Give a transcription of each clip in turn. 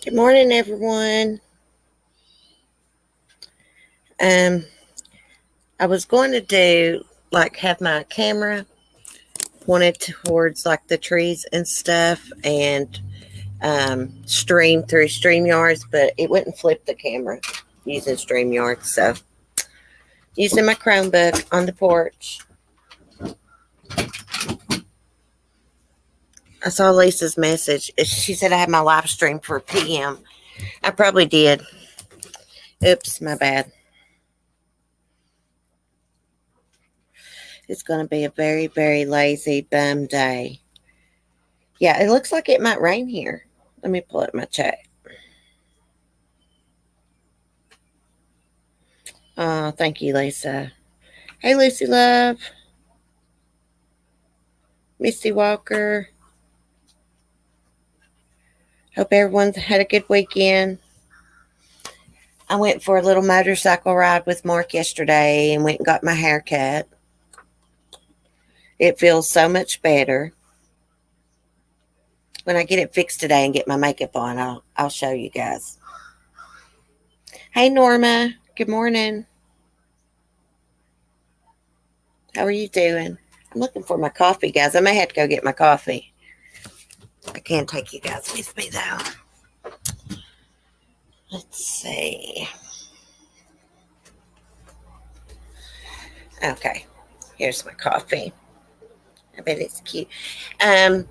Good morning, everyone. I was going to do have my camera pointed towards the trees and stuff and stream through StreamYards, but it wouldn't flip the camera using StreamYards. So using my Chromebook on the porch. I saw Lisa's message. She said I had my live stream for PM. I probably did. Oops, my bad. It's going to be a very, very lazy bum day. Yeah, it looks like it might rain here. Let me pull up my chat. Oh, thank you, Lisa. Hey, Lucy Love. Misty Walker. Hope everyone's had a good weekend. I went for a little motorcycle ride with Mark yesterday and went and got my hair cut. It feels so much better. When I get it fixed today and get my makeup on, I'll show you guys. Hey, Norma. Good morning. How are you doing? I'm looking for my coffee, guys. I may have to go get my coffee. I can't take you guys with me, though. Let's see. Okay. Here's my coffee. I bet it's cute. I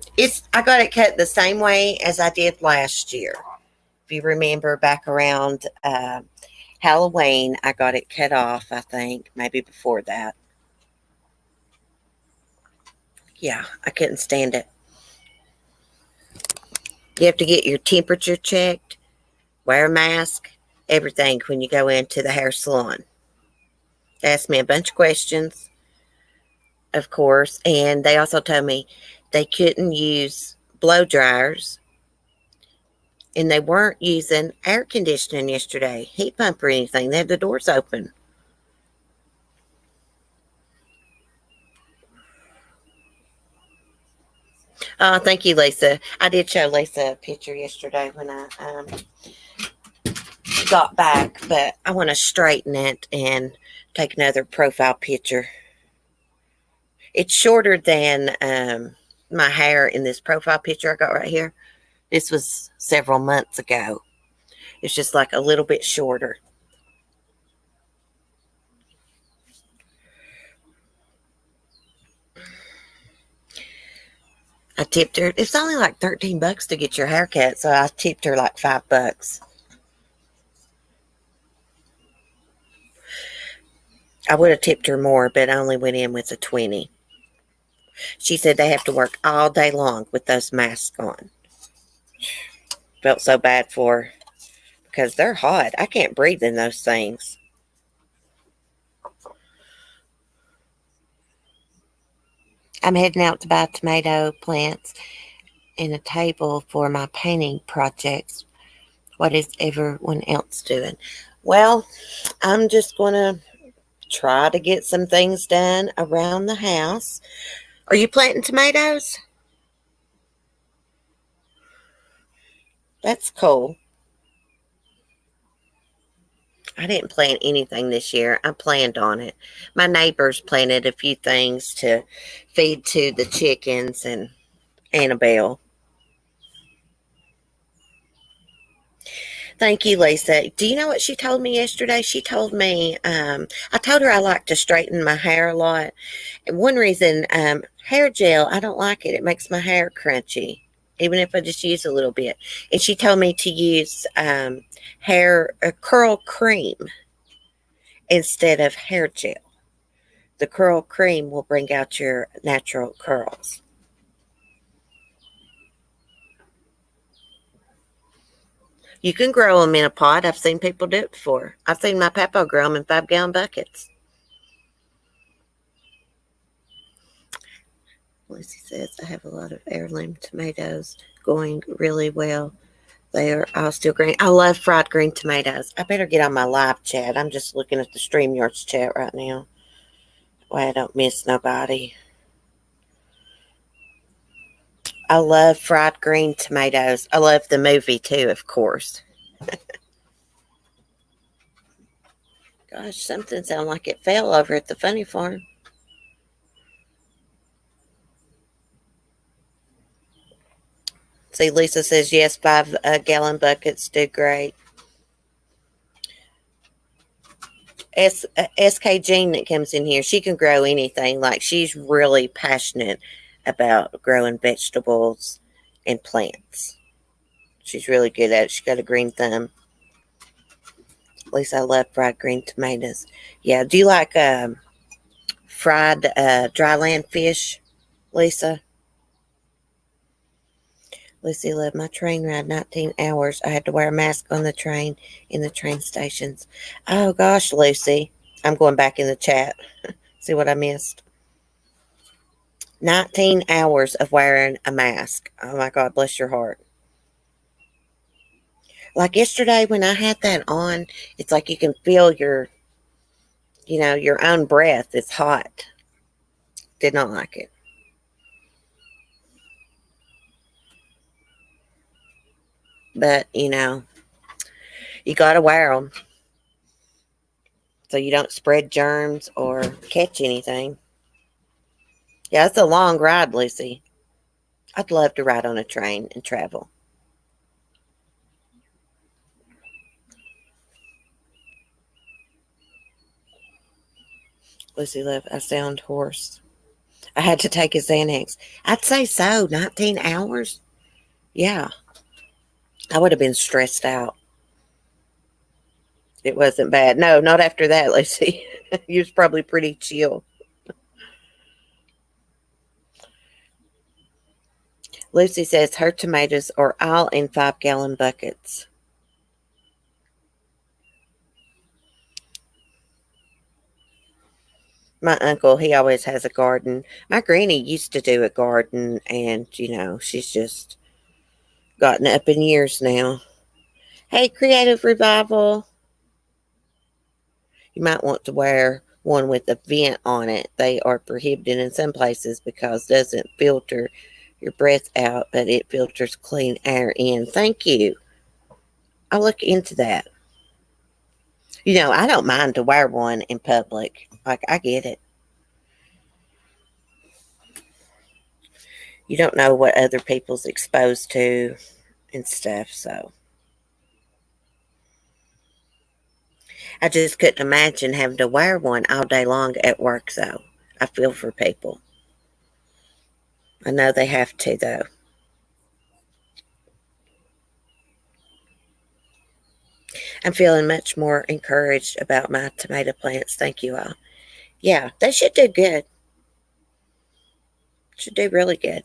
got it cut the same way as I did last year. If you remember, back around Halloween, I got it cut off, I think. Maybe before that. Yeah, I couldn't stand it. You have to get your temperature checked, wear a mask, everything when you go into the hair salon. They asked me a bunch of questions, of course, and they also told me they couldn't use blow dryers, and they weren't using air conditioning yesterday, heat pump or anything. They had the doors open. Thank you, Lisa. I did show Lisa a picture yesterday when I got back, but I want to straighten it and take another profile picture. It's shorter than my hair in this profile picture I got right here. This was several months ago. It's just like a little bit shorter. I tipped her. It's only like $13 to get your hair cut, so I tipped her like $5. I would have tipped her more, but I only went in with a 20. She said they have to work all day long with those masks on. Felt so bad for her because they're hot. I can't breathe in those things. I'm heading out to buy tomato plants and a table for my painting projects. What is everyone else doing? Well, I'm just going to try to get some things done around the house. Are you planting tomatoes? That's cool. I didn't plant anything this year. I planned on it. My neighbors planted a few things to feed to the chickens and Annabelle. Thank you, Lisa. Do you know what she told me yesterday? She told me, I told her I like to straighten my hair a lot. And one reason, hair gel, I don't like it. It makes my hair crunchy, even if I just use a little bit. And she told me to use hair curl cream instead of hair gel. The curl cream will bring out your natural curls. You can grow them in a pot. I've seen people do it before. I've seen my papa grow them in 5-gallon buckets. Lucy says, I have a lot of heirloom tomatoes going really well. They are all still green. I love fried green tomatoes. I better get on my live chat. I'm just looking at the StreamYards chat right now. Way I don't miss nobody. I love fried green tomatoes. I love the movie too, of course. Gosh, something sounded like it fell over at the funny farm. See, Lisa says, yes, 5-gallon buckets do great. SK Jean that comes in here, she can grow anything. Like, she's really passionate about growing vegetables and plants. She's really good at it. She's got a green thumb. At least I love fried green tomatoes. Yeah, do you like fried dry land fish, Lisa? Lucy loved my train ride, 19 hours. I had to wear a mask on the train in the train stations. Oh, gosh, Lucy. I'm going back in the chat. See what I missed? 19 hours of wearing a mask. Oh, my God, bless your heart. Like yesterday when I had that on, it's like you can feel your own breath. It's hot. Did not like it. But, you got to wear them so you don't spread germs or catch anything. Yeah, it's a long ride, Lucy. I'd love to ride on a train and travel. Lucy love, I sound hoarse. I had to take a Xanax. I'd say so. 19 hours? Yeah. I would have been stressed out. It wasn't bad. No, not after that, Lucy. You was probably pretty chill. Lucy says her tomatoes are all in 5-gallon buckets. My uncle, he always has a garden. My granny used to do a garden, and, she's just gotten up in years now. Hey, Creative Revival. You might want to wear one with a vent on it. They are prohibited in some places because it doesn't filter your breath out, but it filters clean air in. Thank you. I'll look into that. I don't mind to wear one in public. Like, I get it. you don't know what other people's exposed to and stuff. So I just couldn't imagine having to wear one all day long at work, though. I feel for people. I know they have to, though. I'm feeling much more encouraged about my tomato plants. Thank you all. Yeah, they should do good. Should do really good.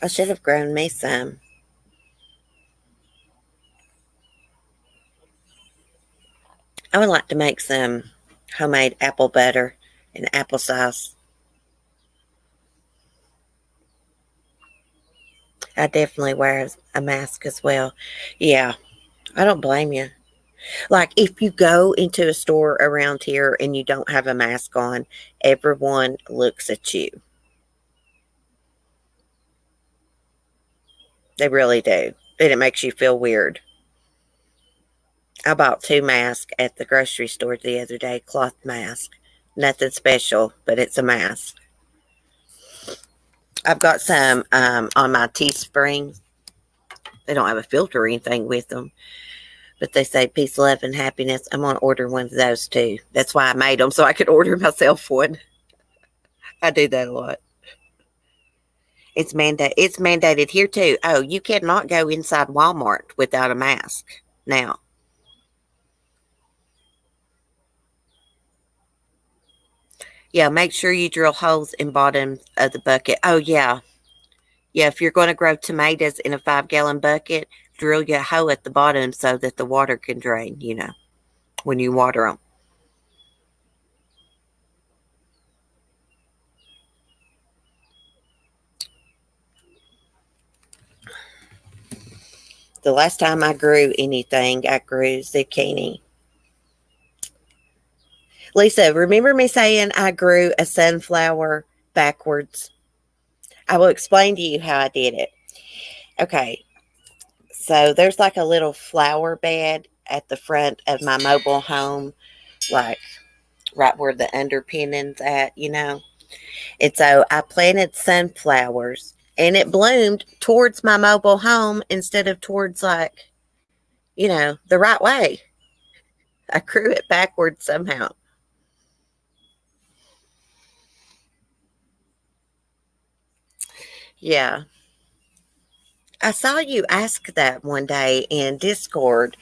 I should have grown me some. I would like to make some homemade apple butter and applesauce. I definitely wear a mask as well. Yeah, I don't blame you. Like, if you go into a store around here and you don't have a mask on, everyone looks at you. They really do. And it makes you feel weird. I bought 2 masks at the grocery store the other day, cloth mask. Nothing special, but it's a mask. I've got some on my Teespring. They don't have a filter or anything with them, but they say peace, love, and happiness. I'm going to order one of those too. That's why I made them, so I could order myself one. I do that a lot. It's mandated here too. Oh, you cannot go inside Walmart without a mask now. Yeah, make sure you drill holes in bottom of the bucket. Oh yeah. Yeah, if you're going to grow tomatoes in a 5-gallon bucket, drill your hole at the bottom so that the water can drain, when you water them. The last time I grew anything, I grew zucchini. Lisa, remember me saying I grew a sunflower backwards? I will explain to you how I did it. Okay, so there's like a little flower bed at the front of my mobile home, like right where the underpinning's at. And so I planted sunflowers and it bloomed towards my mobile home instead of towards the right way. I grew it backwards somehow. Yeah. I saw you ask that one day in Discord,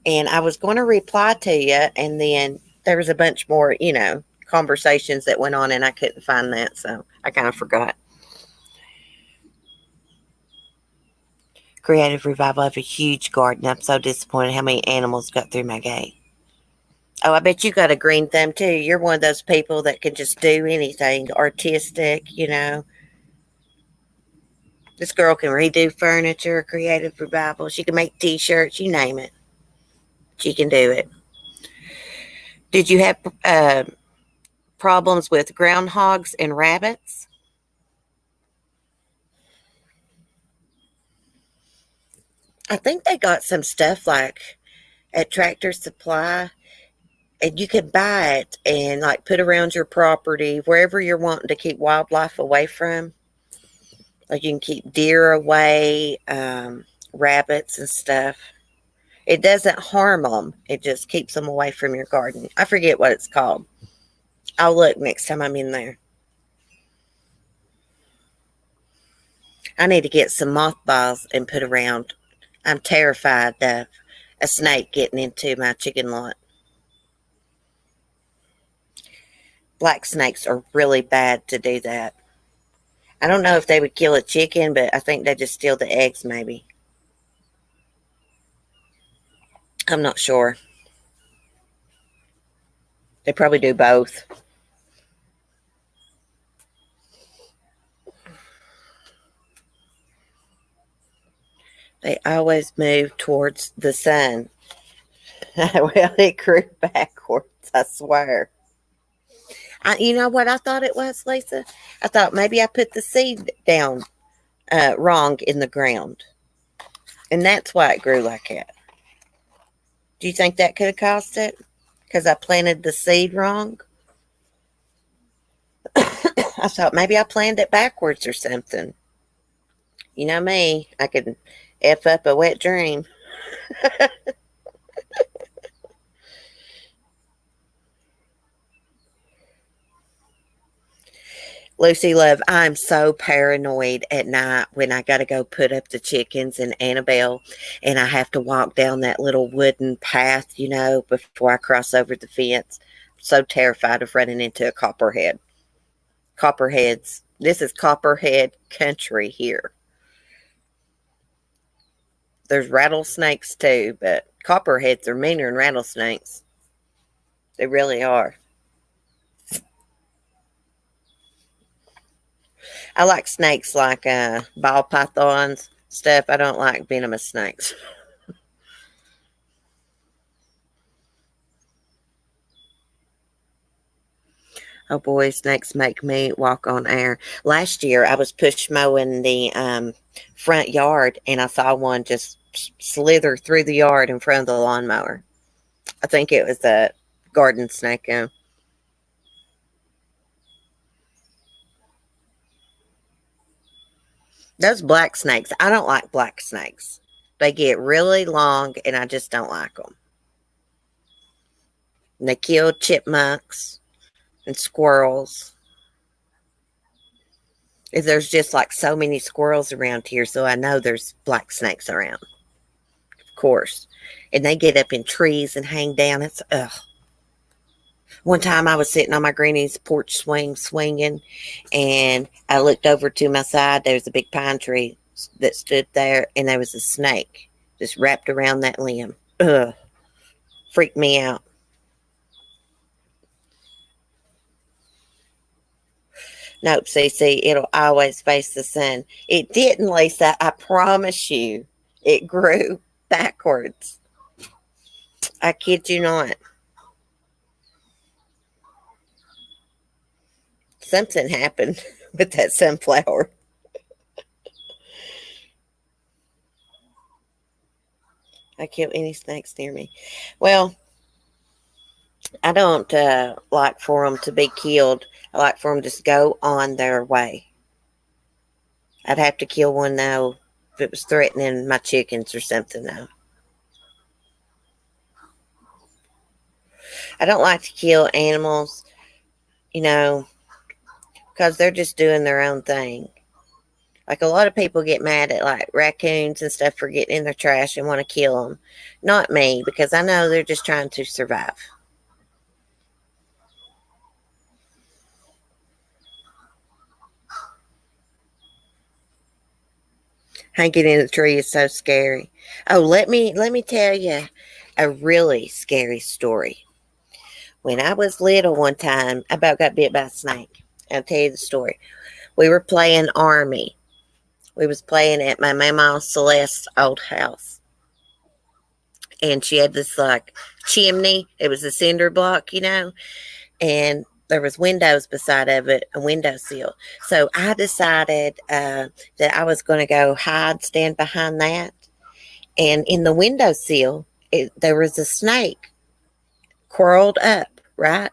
and I was going to reply to you, and then there was a bunch more, conversations that went on, and I couldn't find that, so I kind of forgot. Creative Revival, I have a huge garden. I'm so disappointed how many animals got through my gate. Oh, I bet you got a green thumb too. You're one of those people that can just do anything artistic. This girl can redo furniture, Creative Revival. She can make t-shirts, you name it. She can do it. Did you have problems with groundhogs and rabbits? I think they got some stuff like at Tractor Supply, and you can buy it and like put around your property wherever you're wanting to keep wildlife away from. Like you can keep deer away, rabbits and stuff. It doesn't harm them. It just keeps them away from your garden. I forget what it's called. I'll look next time I'm in there. I need to get some mothballs and put around. I'm terrified of a snake getting into my chicken lot. Black snakes are really bad to do that. I don't know if they would kill a chicken, but I think they just steal the eggs maybe. I'm not sure. They probably do both. They always move towards the sun. Well, it grew backwards, I swear. You know what I thought it was, Lisa? I thought maybe I put the seed down wrong in the ground. And that's why it grew like that. Do you think that could have caused it? Because I planted the seed wrong? I thought maybe I planned it backwards or something. You know me, I could F up a wet dream. Lucy Love, I'm so paranoid at night when I got to go put up the chickens in Annabelle and I have to walk down that little wooden path, before I cross over the fence. I'm so terrified of running into a copperhead. Copperheads. This is copperhead country here. There's rattlesnakes too, but copperheads are meaner than rattlesnakes. They really are. I like snakes like ball pythons stuff. I don't like venomous snakes. Oh boy, snakes make me walk on air. Last year, I was push mowing the front yard, and I saw one just slither through the yard in front of the lawnmower. I think it was a garden snake. Those black snakes, I don't like black snakes. They get really long, and I just don't like them. And they kill chipmunks and squirrels. There's just like so many squirrels around here, so I know there's black snakes around, of course. And they get up in trees and hang down. It's ugh. One time I was sitting on my granny's porch swinging, and I looked over to my side. There was a big pine tree that stood there, and there was a snake just wrapped around that limb. Ugh, freaked me out. Nope, CC, it'll always face the sun. It didn't, Lisa. I promise you. It grew backwards. I kid you not. Something happened with that sunflower. I kill any snakes near me. Well, I don't like for them to be killed. I like for them to just go on their way. I'd have to kill one though if it was threatening my chickens or something though. I don't like to kill animals, you know, because they're just doing their own thing. Like a lot of people get mad at like raccoons and stuff for getting in their trash and want to kill them. Not me, because I know they're just trying to survive. Hanging in the tree is so scary. Oh, let me tell you a really scary story. When I was little one time, I about got bit by a snake. I'll tell you the story. We were playing army. We was playing at my mama Celeste's old house. And she had this like chimney. It was a cinder block, and there was windows beside of it, a windowsill. So I decided that I was going to go stand behind that. And in the windowsill, there was a snake curled up, right?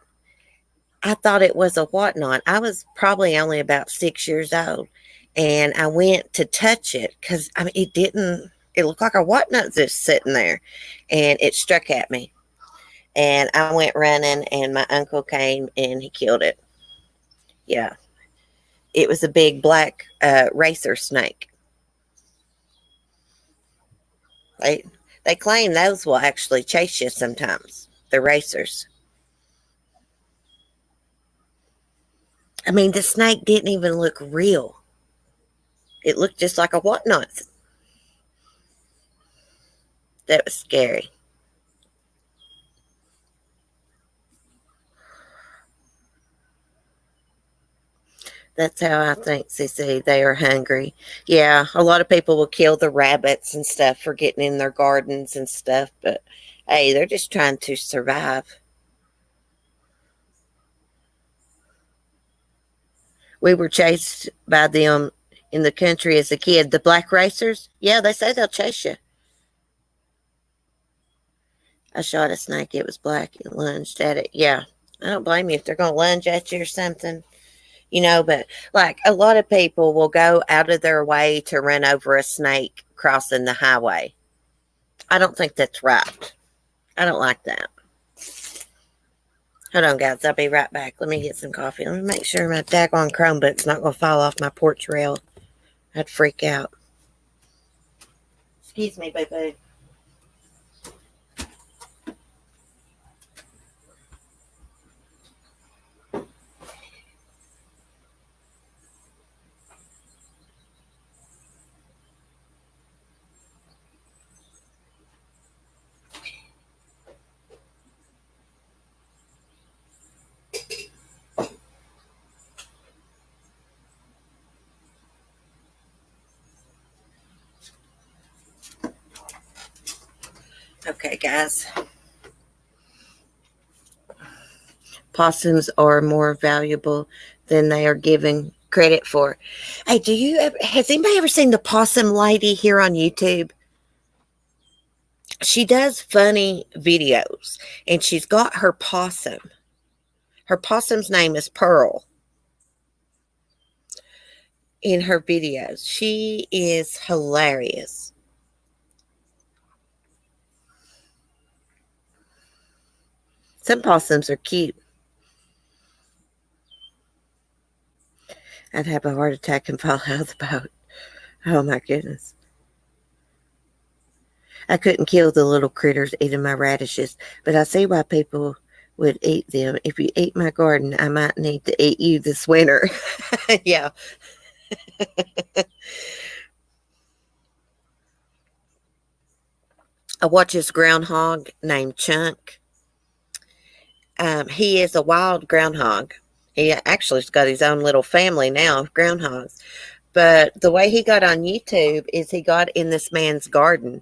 I thought it was a whatnot. I was probably only about 6 years old. And I went to touch it because it didn't, it looked like a whatnot just sitting there. And it struck at me. And I went running, and my uncle came and he killed it. Yeah. It was a big black racer snake. They claim those will actually chase you sometimes, the racers. The snake didn't even look real. It looked just like a whatnot. That was scary. That's how I think, CC. They are hungry. Yeah, a lot of people will kill the rabbits and stuff for getting in their gardens and stuff, but hey, they're just trying to survive. We were chased by them in the country as a kid. The black racers, yeah, they say they'll chase you. I shot a snake. It was black. It lunged at it. Yeah, I don't blame you if they're going to lunge at you or something. But like a lot of people will go out of their way to run over a snake crossing the highway. I don't think that's right. I don't like that. Hold on, guys. I'll be right back. Let me get some coffee. Let me make sure my daggone Chromebook's not going to fall off my porch rail. I'd freak out. Excuse me, boo-boo. Okay, guys. Possums are more valuable than they are given credit for. Hey, has anybody ever seen the possum lady here on YouTube? She does funny videos, and she's got her possum. Her possum's name is Pearl. In her videos, she is hilarious. Some possums are cute. I'd have a heart attack and fall out of the boat. Oh my goodness. I couldn't kill the little critters eating my radishes, but I see why people would eat them. If you eat my garden, I might need to eat you this winter. Yeah. I watch this groundhog named Chunk. He is a wild groundhog. He actually's got his own little family now of groundhogs. But the way he got on YouTube is he got in this man's garden.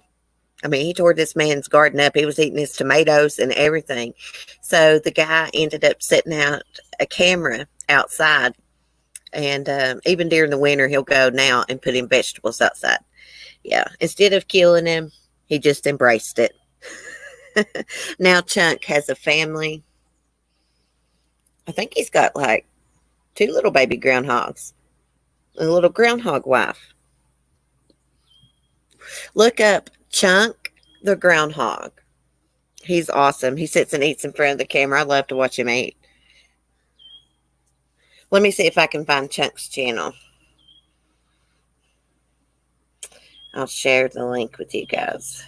I mean, he tore this man's garden up. He was eating his tomatoes and everything. So the guy ended up setting out a camera outside. And even during the winter, he'll go now and put in vegetables outside. Yeah. Instead of killing him, he just embraced it. Now Chunk has a family. I think he's got like 2 little baby groundhogs. A little groundhog wife. Look up Chunk the groundhog. He's awesome. He sits and eats in front of the camera. I love to watch him eat. Let me see if I can find Chunk's channel. I'll share the link with you guys.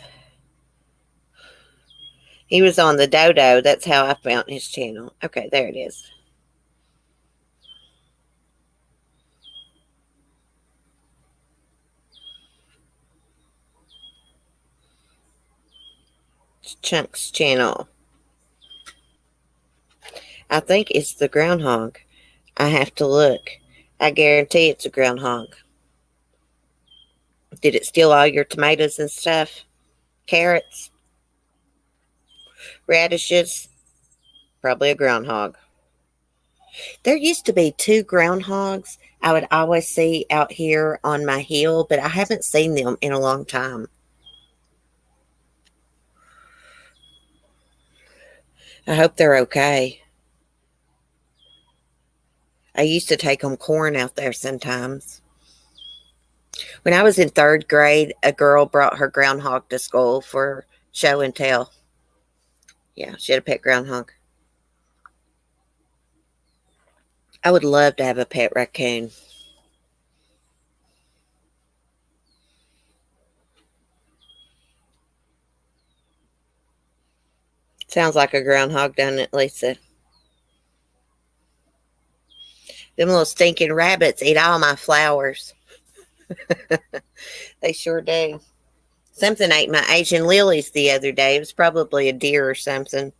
He was on the Dodo. That's how I found his channel. Okay, there it is. Chunk's channel. I think it's the groundhog. I have to look. I guarantee it's a groundhog. Did it steal all your tomatoes and stuff? Carrots? Radishes? Probably a groundhog. There used to be 2 groundhogs I would always see out here on my hill, but I haven't seen them in a long time. I hope they're okay. I used to take them corn out there sometimes. When I was in 3rd grade, a girl brought her groundhog to school for show and tell. Yeah, she had a pet groundhog. I would love to have a pet raccoon. Sounds like a groundhog, doesn't it, Lisa? Them little stinking rabbits eat all my flowers. They sure do. Something ate my Asian lilies the other day. It was probably a deer or something.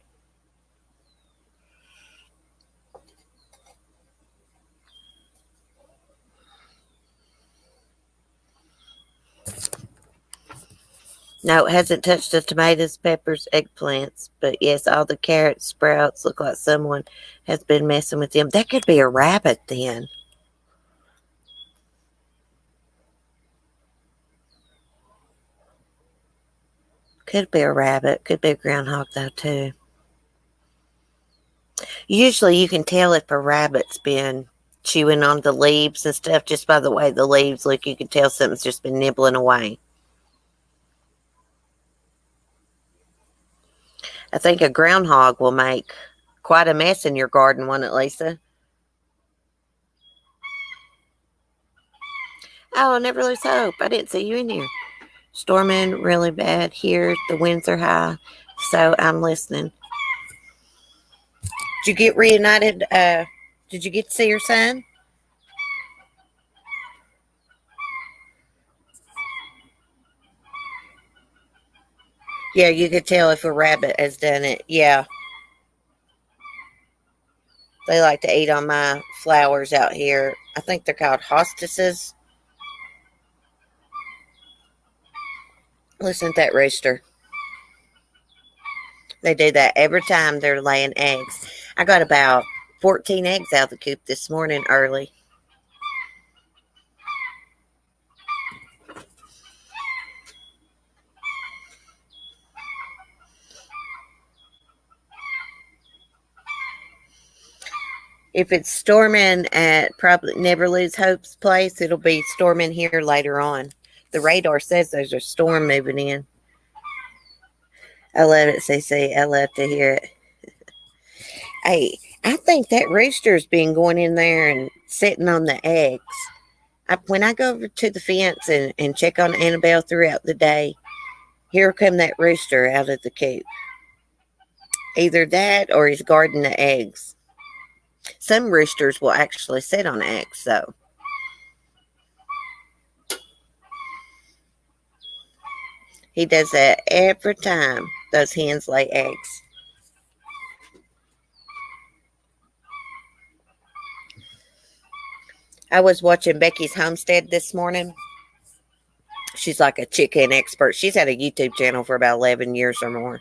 No, it hasn't touched the tomatoes, peppers, eggplants. But yes, all the carrots, sprouts look like someone has been messing with them. That could be a rabbit then. Could be a rabbit. Could be a groundhog, though, too. Usually you can tell if a rabbit's been chewing on the leaves and stuff. Just by the way the leaves look, you can tell something's just been nibbling away. I think a groundhog will make quite a mess in your garden, won't it, Lisa? Oh, never lose hope. I didn't see you in here. Storming really bad here. The winds are high, so I'm listening. Did you get reunited? Did you get to see your son? Yeah, you could tell if a rabbit has done it. Yeah, they like to eat on my flowers out here. I think they're called hostices. Listen to that rooster. They do that every time they're laying eggs. I got about 14 eggs out of the coop this morning early. If it's storming at probably Never Lose Hope's place, it'll be storming here later on. The radar says there's a storm moving in. I love it, CC. I love to hear it. Hey, I think that rooster's been going in there and sitting on the eggs. When I go over to the fence and check on Annabelle throughout the day, here come that rooster out of the coop. Either that or he's guarding the eggs. Some roosters will actually sit on eggs, though. He does that every time those hens lay eggs. I was watching Becky's Homestead this morning. She's like a chicken expert. She's had a YouTube channel for about 11 years or more.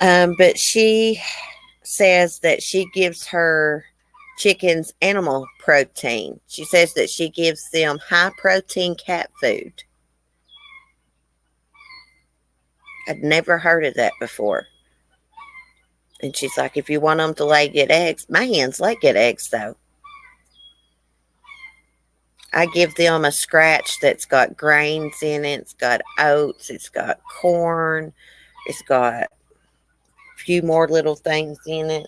But she says that she gives her chickens animal protein. She says that she gives them high protein cat food. I'd never heard of that before. And she's like, if you want them to lay good eggs, my hens lay good eggs though. I give them a scratch that's got grains in it. It's got oats. It's got corn. It's got a few more little things in it.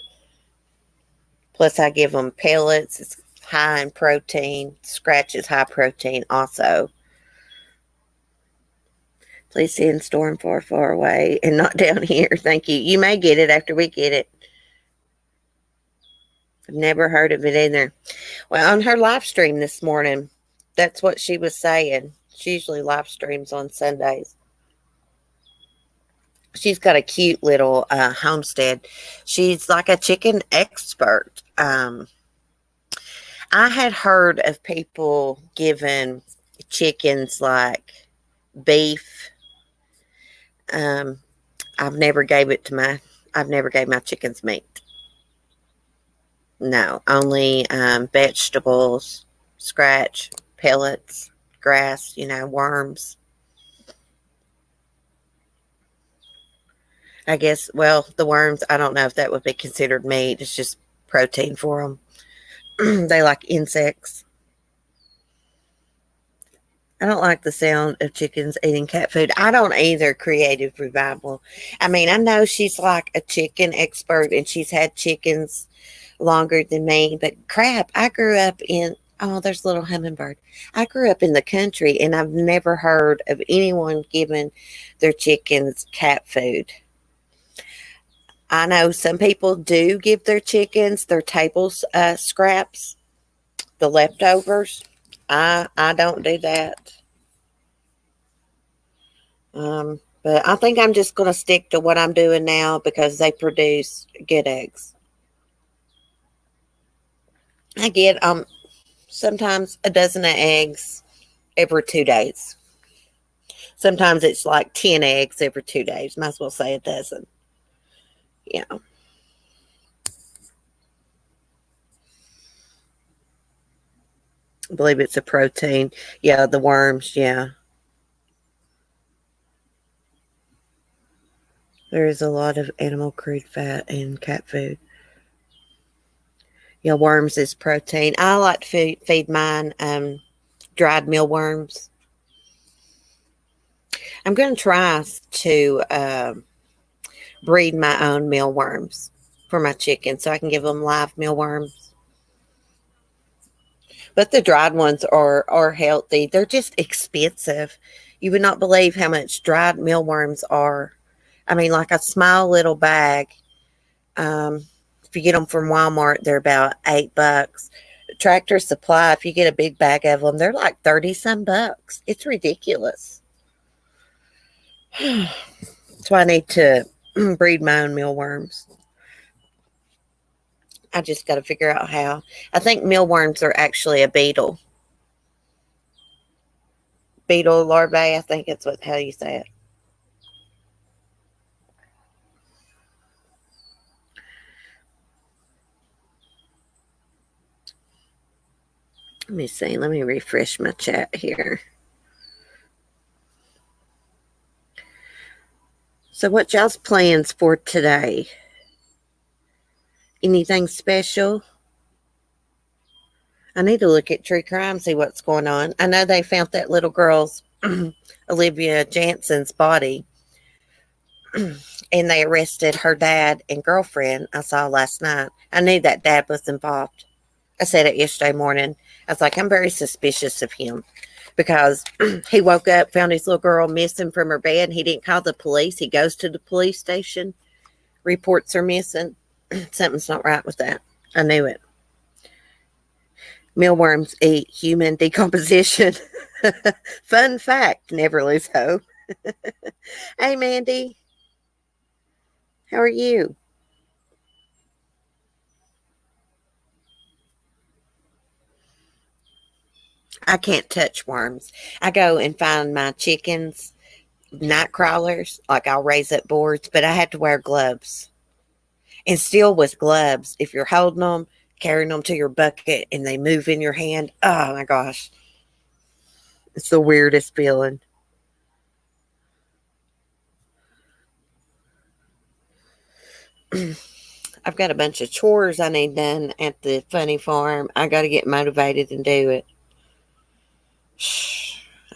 Plus, I give them pellets. It's high in protein. Scratch is high protein also. Please send storm far, far away and not down here. Thank you. You may get it after we get it. I've never heard of it either. Well, on her live stream this morning, that's what she was saying. She usually live streams on Sundays. She's got a cute little homestead. She's like a chicken expert. I had heard of people giving chickens like beef. I've never gave my chickens meat. No, only vegetables, scratch, pellets, grass, worms. I guess, well, the worms, I don't know if that would be considered meat. It's just protein for them. They like insects. I don't like the sound of chickens eating cat food. I don't either, Creative Revival. I mean, I know she's like a chicken expert and she's had chickens longer than me, but crap, I grew up in, oh, there's a little hummingbird. I grew up in the country and I've never heard of anyone giving their chickens cat food. I know some people do give their chickens their table scraps, the leftovers. I don't do that. But I think I'm just going to stick to what I'm doing now because they produce good eggs. I get sometimes a dozen of eggs every 2 days. Sometimes it's like 10 eggs every 2 days. Might as well say a dozen. Yeah. I believe it's a protein. Yeah, the worms, yeah. There is a lot of animal crude fat in cat food. Yeah, worms is protein. I like to feed mine dried mealworms. I'm going to try to breed my own mealworms for my chickens so I can give them live mealworms. But the dried ones are healthy. They're just expensive. You would not believe how much dried mealworms are. I mean, like a small little bag. If you get them from Walmart, they're about $8. Tractor Supply, if you get a big bag of them, they're like 30 some bucks. It's ridiculous. So I need to breed my own mealworms. I just got to figure out how. I think mealworms are actually a beetle. Beetle larvae, I think that's how you say it. Let me see. Let me refresh my chat here. So what y'all's plans for today? Anything special? I need to look at true crime, see what's going on. I know they found that little girl's Olivia Jansen's body, and they arrested her dad and girlfriend. I saw last night. I knew that dad was involved. I said it yesterday morning. I was like, I'm very suspicious of him because he woke up, found his little girl missing from her bed. He didn't call the police. He goes to the police station, reports her missing. Something's not right with that. I knew it. Mealworms eat human decomposition. Fun fact, never lose hope. Hey, Mandy. How are you? I can't touch worms. I go and find my chickens night crawlers, like I'll raise up boards, but I have to wear gloves. And still with gloves, if you're holding them, carrying them to your bucket, and they move in your hand, oh my gosh, it's the weirdest feeling. I've got a bunch of chores I need done at the funny farm. I got to get motivated and do it.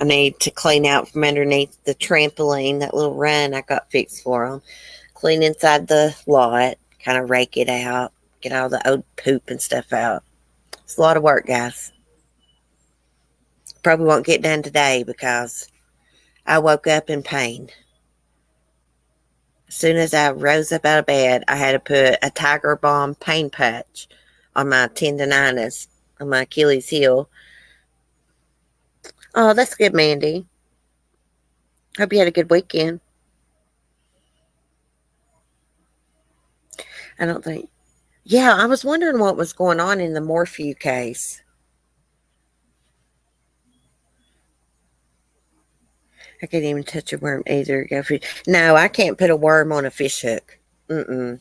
I need to clean out from underneath the trampoline, that little run I got fixed for them. Clean inside the lot, kind of rake it out, get all the old poop and stuff out. It's a lot of work, guys. Probably won't get done today because I woke up in pain. As soon as I rose up out of bed, I had to put a Tiger Balm pain patch on my tendonitis, on my Achilles heel. Oh, that's good, Mandy. Hope you had a good weekend. I don't think. Yeah, I was wondering what was going on in the Morphew case. I can't even touch a worm either. No, I can't put a worm on a fish hook. Mm-mm.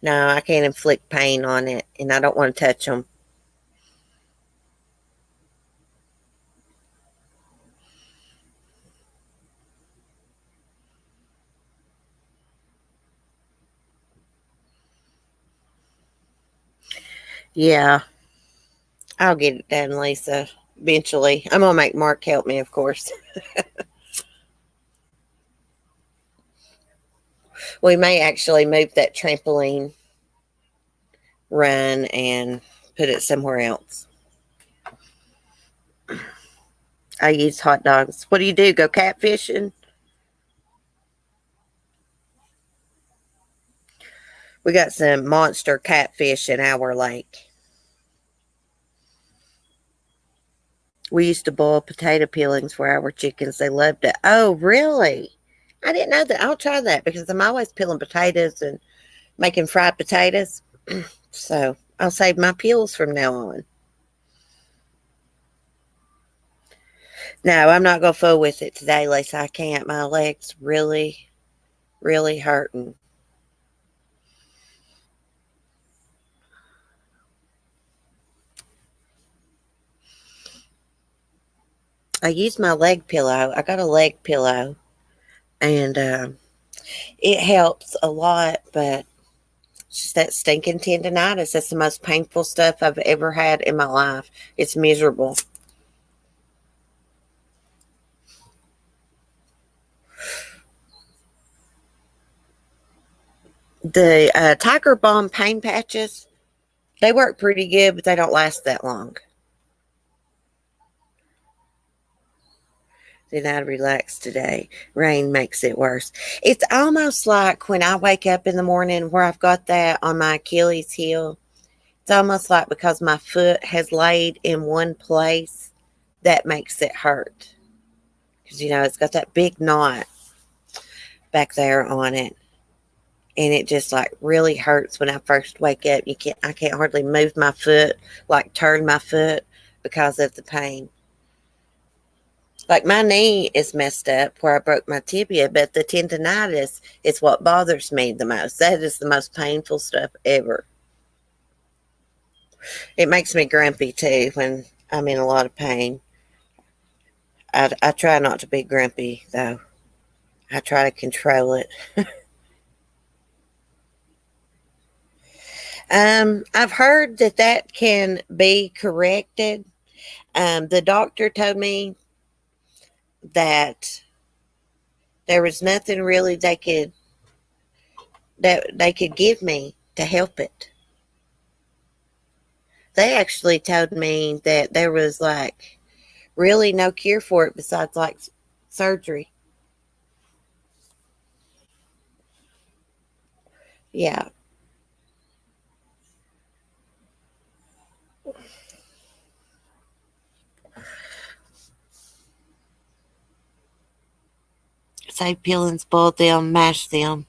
No, I can't inflict pain on it, and I don't want to touch them. Yeah, I'll get it done, Lisa. Eventually, I'm gonna make Mark help me, of course. We may actually move that trampoline run and put it somewhere else. I use hot dogs. What do you do? Go catfishing? We got some monster catfish in our lake. We used to boil potato peelings for our chickens. They loved it. Oh, really? I didn't know that. I'll try that because I'm always peeling potatoes and making fried potatoes. So I'll save my peels from now on. No, I'm not going to fool with it today, Lisa. I can't. My leg's really, really hurting. I use my leg pillow. I got a leg pillow, and it helps a lot, but It's just that stinking tendonitis. That's the most painful stuff I've ever had in my life. It's miserable. The Tiger Balm pain patches, they work pretty good, but they don't last that long. Then I'd relax today. Rain makes it worse. It's almost like when I wake up in the morning where I've got that on my Achilles heel. It's almost like because my foot has laid in one place, that makes it hurt. Because, it's got that big knot back there on it. And it just like really hurts when I first wake up. I can't hardly move my foot, like turn my foot because of the pain. Like my knee is messed up where I broke my tibia, but the tendonitis is what bothers me the most. That is the most painful stuff ever. It makes me grumpy too when I'm in a lot of pain. I try not to be grumpy though. I try to control it. I've heard that can be corrected. The doctor told me that there was nothing really that they could give me to help it. They actually told me that there was like really no cure for it besides like surgery. Yeah. Say peel and spoil them, mash them.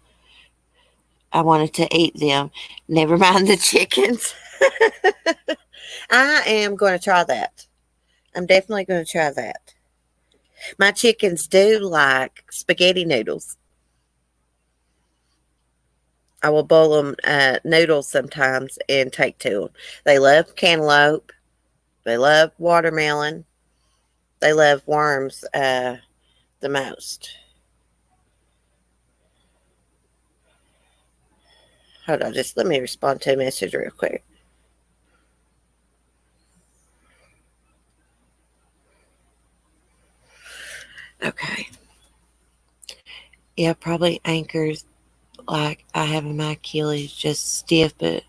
I wanted to eat them. Never mind the chickens. I am going to try that. I'm definitely going to try that. My chickens do like spaghetti noodles. I will boil them noodles sometimes and take to them. They love cantaloupe. They love watermelon. They love worms the most. Hold on, just let me respond to a message real quick. Okay. Yeah, probably anchors like I have in my Achilles, just stiff, but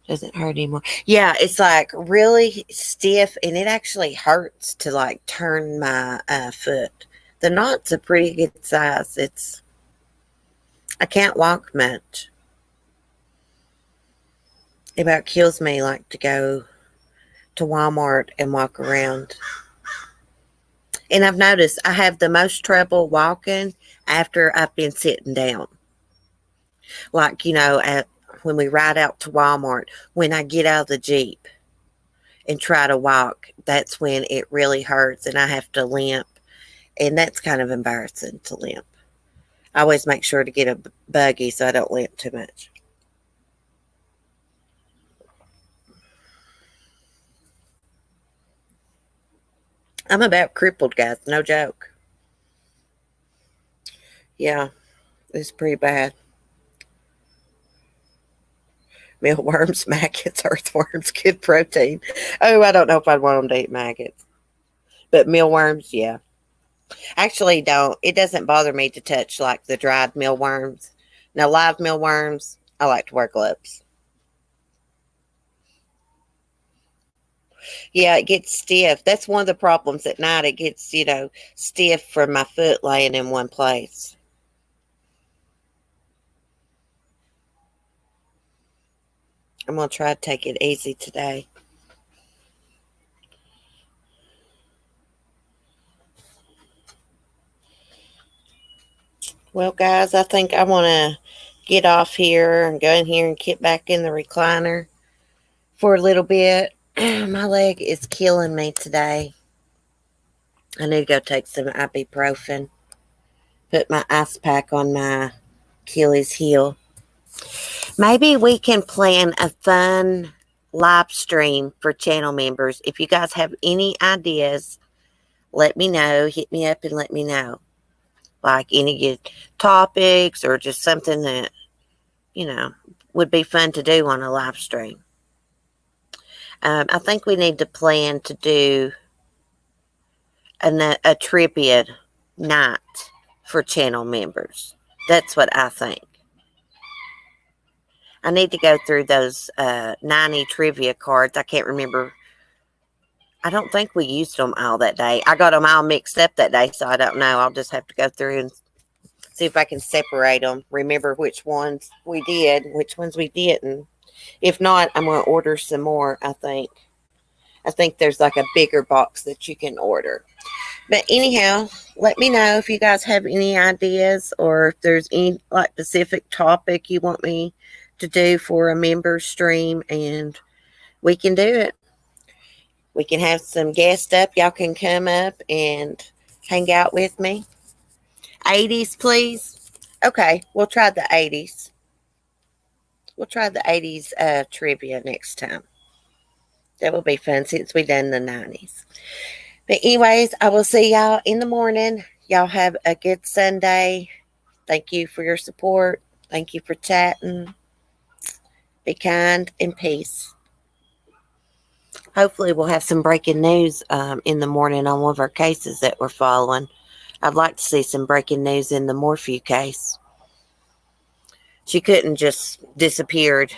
doesn't hurt anymore. Yeah, it's like really stiff, and it actually hurts to like turn my foot. The knot's a pretty good size. I can't walk much. It about kills me like to go to Walmart and walk around. And I've noticed I have the most trouble walking after I've been sitting down. Like, when we ride out to Walmart, when I get out of the Jeep and try to walk, that's when it really hurts and I have to limp. And that's kind of embarrassing to limp. I always make sure to get a buggy so I don't limp too much. I'm about crippled, guys. No joke. Yeah, it's pretty bad. Mealworms, maggots, earthworms, good protein. Oh, I don't know if I'd want them to eat maggots. But mealworms, yeah. Actually, don't. It doesn't bother me to touch like the dried mealworms. Now, live mealworms, I like to wear gloves. Yeah, it gets stiff. That's one of the problems at night. It gets, stiff from my foot laying in one place. I'm going to try to take it easy today. Well, guys, I think I want to get off here and go in here and get back in the recliner for a little bit. My leg is killing me today. I need to go take some ibuprofen. Put my ice pack on my Achilles heel. Maybe we can plan a fun live stream for channel members. If you guys have any ideas, let me know. Hit me up and let me know. Like any good topics or just something that, would be fun to do on a live stream. I think we need to plan to do a trivia night for channel members. That's what I think. I need to go through those 90 trivia cards. I can't remember. I don't think we used them all that day. I got them all mixed up that day, so I don't know. I'll just have to go through and see if I can separate them. Remember which ones we did, which ones we didn't. If not, I'm going to order some more, I think. I think there's like a bigger box that you can order. But anyhow, let me know if you guys have any ideas or if there's any like specific topic you want me to do for a member stream, and we can do it. We can have some guests up. Y'all can come up and hang out with me. 80s, please. Okay, we'll try the 80s. We'll try the 80s trivia next time. That will be fun since we done the 90s. But anyways, I will see y'all in the morning. Y'all have a good Sunday. Thank you for your support. Thank you for chatting. Be kind and peace. Hopefully we'll have some breaking news in the morning on one of our cases that we're following. I'd like to see some breaking news in the Morphew case. She couldn't just disappeared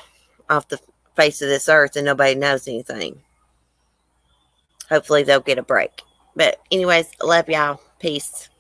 off the face of this earth and nobody knows anything. Hopefully they'll get a break. But anyways, love y'all. Peace.